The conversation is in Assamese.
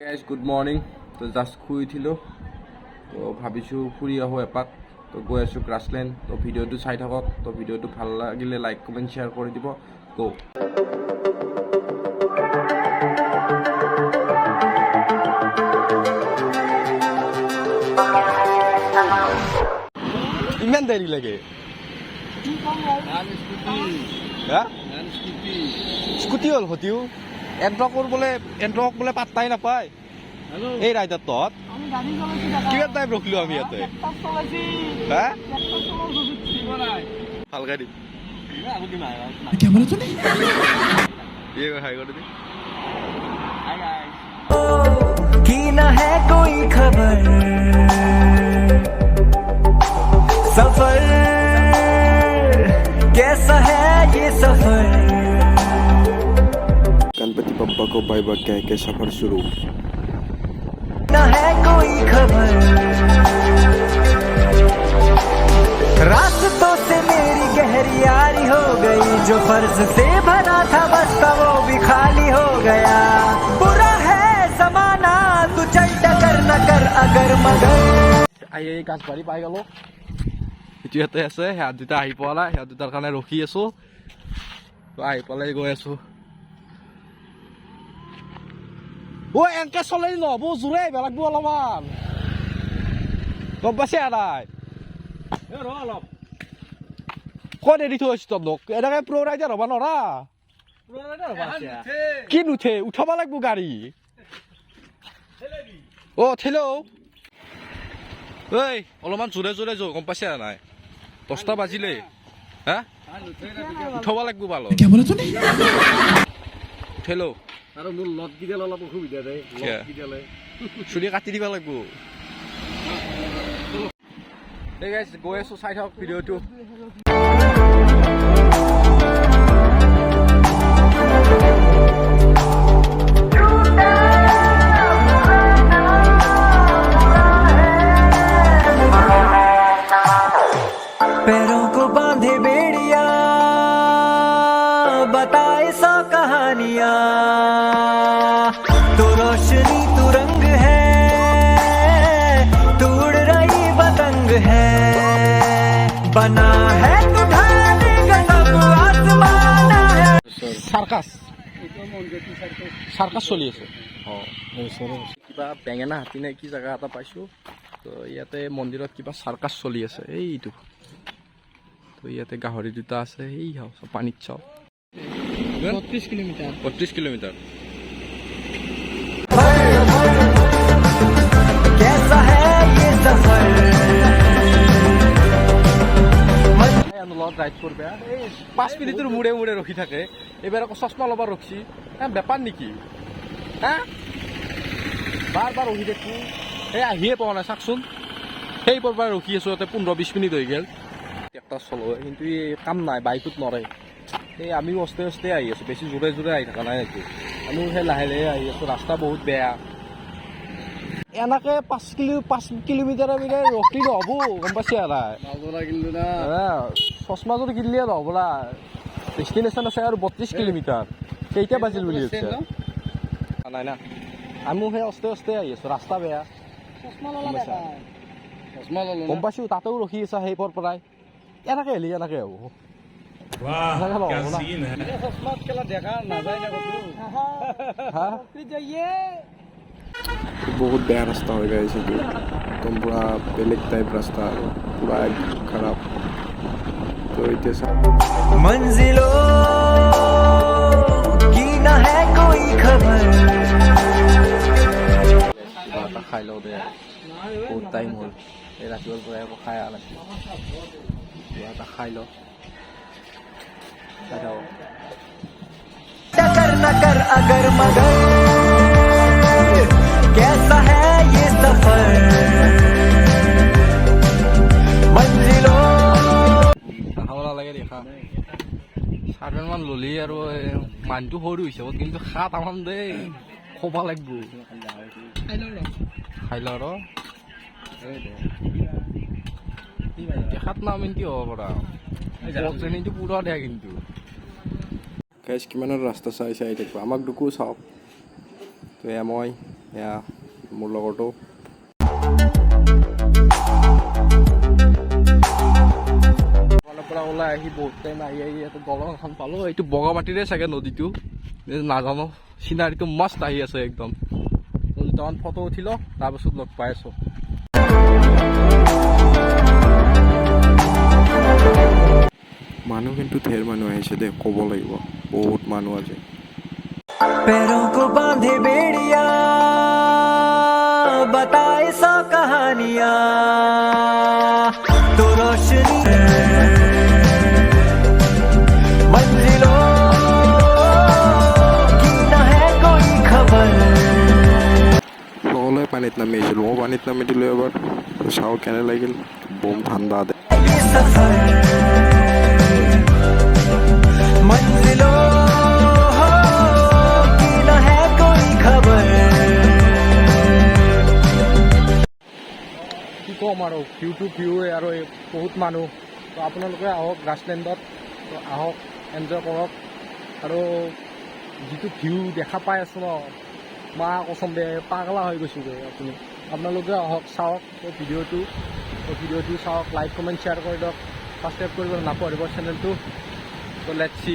Guys good morning. তো জাষ্ট শুই উঠিলোঁ, তো ভাবিছোঁ ফুৰি আহোঁ এপাক। তো গৈ আছোঁ গ্ৰাছলেণ্ড। তো ভিডিঅ'টো চাই থাকক। তো ভিডিঅ'টো ভাল লাগিলে লাইক কমেণ্ট শ্বেয়াৰ কৰি দিব। গো। ইমান দেৰি লাগে স্কুটি হ'ল সতিও এণ্ট্ৰকৰ বোলে পাত্তাই নাপায়। এই ৰাইডাৰ তহঁত কিমান টাইম ৰখিলো আমি ইয়াতে ভালকে দিম की न है कोई खबर सफर कैसा है ये सफर गणपति बप्पा को बाय बाय कह के सफर शुरू। न है कोई खबर रास्तों से मेरी गहरी यारी हो गई जो फर्ज से भरा था बस्ता वो भी खाली हो गया बुरा है जमाना तू चल टकर न कर अगर मगर আহি কাজবাৰী পাই গ'লো। ইটো ইয়াতে আছে, সিহঁত দুটা আহি পোৱা নাই, সিহঁত দুটাৰ কাৰণে ৰখি আছো। তো আহি পেলাই গৈ আছো। ও এনেকে চলাই নহ'ব, জোৰে আহিব লাগিব অলপমান, গম পাইছে নাই? অলপ ক'ত এৰি থৈ আছো তহঁতক? এনেকে প্ৰ' ৰাইডাৰ হ'ব নোৱাৰা। কি নুঠে? উঠাব লাগিব গাড়ী। অ ঠেলো ঐ অলপমান জোৰে জোৰে যৌ, গম পাইছে নাই? 10টা বাজিলে হা, উঠাব লাগিব ভাল ঠেলো। আৰু মোৰ লত কিডাল অলপ অসুবিধা দেই, লত কিডালে চুলি কাটি দিব লাগিব। এই গাইজ গৈ আছো, চাই থাকক ভিডিঅ'টো। पैरों को बांधे बेड़िया बताए सौ कहानियां तो रोशनी तू रंग है तू उड़ रही पतंग है बना है तू ढाले गजब आसमाना है চাৰ্কাছ চলি আছে। কিবা বেঙেনা হাতী নে কি জেগা এটা পাইছোঁ। তো ইয়াতে মন্দিৰত কিবা চাৰ্কাছ চলি আছে। এইটো তো ইয়াতে গাহৰি দুটা আছে, এই পানীত চাওঁ। 32 কিলোমিটাৰ। कैसा है ये सफर লগত ৰাইড কৰিব এই 5 মিনিটৰ মূৰে মূৰে ৰখি থাকে। এইবাৰ আকৌ চশমা ল'ব ৰখছি, বেপাৰ নেকি হা? বাৰ বাৰ ৰখি দেখো, এই আহিয়ে পোৱা নাই চাওকচোন। সেই পৰা ৰখি আছো, ইয়াতে 15-20 মিনিট হৈ গ'ল। একটা চলো কিন্তু এই কাম নাই, বাইকত নৰে। এই আমিও অস্তে অস্তে আহি আছো, বেছি জোৰে জোৰে আহি থকা নাই একো। আমিও সেই লাহে লাহে আহি আছো, ৰাস্তা বহুত বেয়া। এনেকে 5 কিলোমিটাৰ ৰখি নহ'ব, গম পাইছে নাই? কিন্তু না চশমা যদি কিনিলে নহ'ব না। ডেষ্টিনেশ্যন আছে আৰু 32 কিলোমিটাৰ। কেইটা বাজিল বুলি ভাবিছে? নাই না, আমিও সেই অস্তে অস্তে আহি আছো, ৰাস্তা বেয়া। গম পাইছো, তাতেও ৰখি আছা সেই পৰাই। এনেকে হেলি এনেকে হ'ব, বহুত বেয়া ৰাস্তা হৈ গৈছে। একদম পুৰা বেলেগ টাইপ ৰাস্তা আৰু পুৰা খাৰাপ। তো এতিয়া मंजिलों की न है कोई खबर কিবা এটা খাই লওঁ দে, বহুত টাইম হ'ল। এই ৰাতিপুৱাৰ পৰা একো খাই অহা নাছিল। কিবা এটা খাই লওঁ, খাই থাকোঁ। टकर न कर अगर मगर कैसा है ये सफर मंजिलों খাব নালাগে দেখা। 7 মান ললি আৰু মানুহটো সৰু হিচাপত কিন্তু খা তামান দেই, ক'ব লাগিব। খাই ল আৰু দেখাত না মিনিট হ'ব পৰা ট্ৰেইনিংটো পুৰা দিয়া কিন্তু। গাইজ কিমানৰ ৰাস্তা চাই চাই থাকিব, আমাক দুকো চাওক। তো এয়া মই এয়া মোৰ লগৰটো পৰা ওলাই আহি বহুত টাইম আহি ইয়াতে দলং এখন পালোঁ। এইটো বগামাটিৰে চাগে নদীটো নাজানো। চিনাৰীটো মস্ত আহি আছে একদম। দুটামান ফটো উঠি লওঁ, তাৰপাছত লগ পাই আছোঁ। মানুহ কিন্তু ঢেৰ মানুহ আহিছে দেই, ক'ব লাগিব বহুত মানুহ আছে। पैरों को बांधे बेड़िया बताए सौ कहानियां तो रोशनी मंजिलों की न है कोई खबर সকলোৱে পানীত নামি আহিছিল, মই পানীত নামি দিলোঁ এবাৰ। চাওঁ কেনে লাগিল, বম ঠাণ্ডা দে। ये सफर मंजिलों की न है कोई खबर কি ক'ম আৰু ভিউটো ভিউৱে আৰু বহুত মানুহ। তো আপোনালোকে আহক গ্ৰাছলেণ্ডত, তো আহক এনজয় কৰক। আৰু যিটো ভিউ দেখা পাই আছোঁ ন, মা কচম দে পাগলা হৈ গৈছোঁ গৈ। আপোনালোকে আহক, চাওক ভিডিঅ'টো চাওক, লাইক কমেণ্ট শ্বেয়াৰ কৰি দিয়ক, ছাবস্ক্ৰাইব কৰিব নাপাহৰিব চেনেলটো। তো লেটছ চি।